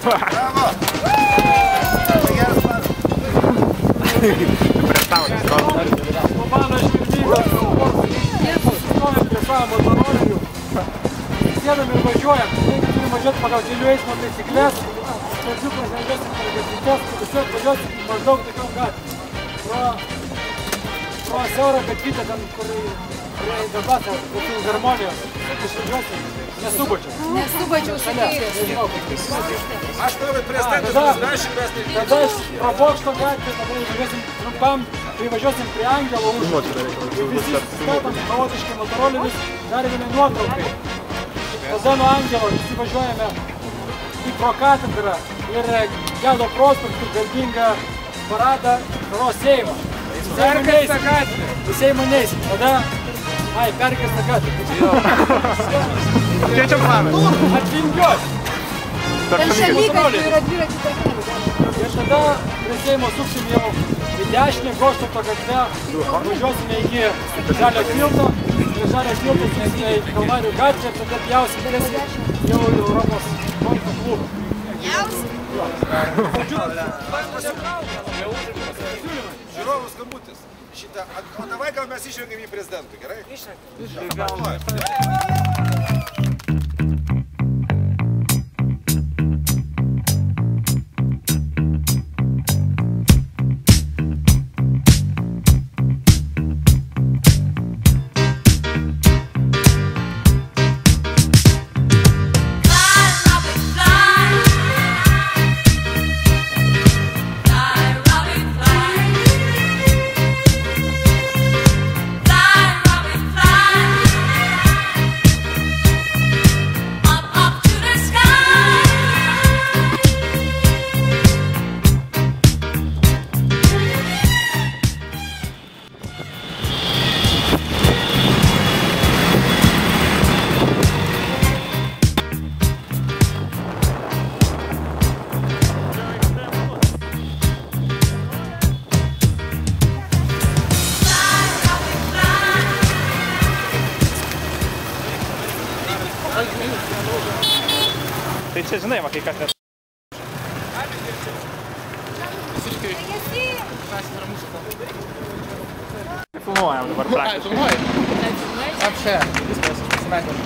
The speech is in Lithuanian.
Bravo! Geras planas. Prie saulės, atrodo. Mano iškirmybės sustojam prie savo motorolerių. Sėdam ir važiuojam. Jeigu turim važiuoti pagal kelių eismo taisyklės, pradžių prasivažiuosim per gatvutes, tiesiog važiuosim maždaug tokiom gatvėm. Pro siaurą gatvytę ten, kur prie Gabasio, prie harmonijos, išvažiuosim. Nesubačiau. Nesubačiau sakėjus. Aš tavai prezidentas užrašym, mes tai... Tada pro bokšto gatvę, tada važiuosim trumpam, kai važiuosim prie Angelo užvažiuosim. Ir visi statom chaotiškai motorolerius, dar vienai nuotraukai. Tada nuo Angelo visi važiuojame į pro katedrą ir Gedo prospektų garbingą paradą pro Seimą. Perkirsta gatvė. Į Seimą neisim. Tada, perkirsta gatvė. Keičiam planą. Atvingiuos. Ten šalygatvė yra dviračių takelis. Ir tada prie Seimo suksim jau į dešinę Goštauto gatvę, važiuosime iki Žalio tilto, prie Žalio tilto susime į Kalvarijų gatvę, tada pjausim jau į Europos golfo klubą. Pjausim? Žiūrovų skambutis. Šitą, o davai gal mes išrengiam į prezidentą, gerai? Išrengiam. Tai čia žinai, va, kai kas net... Visiškai... Filmuojam dabar praktiškai. Filmuoji? Apšė. Viskas, pasimetėm.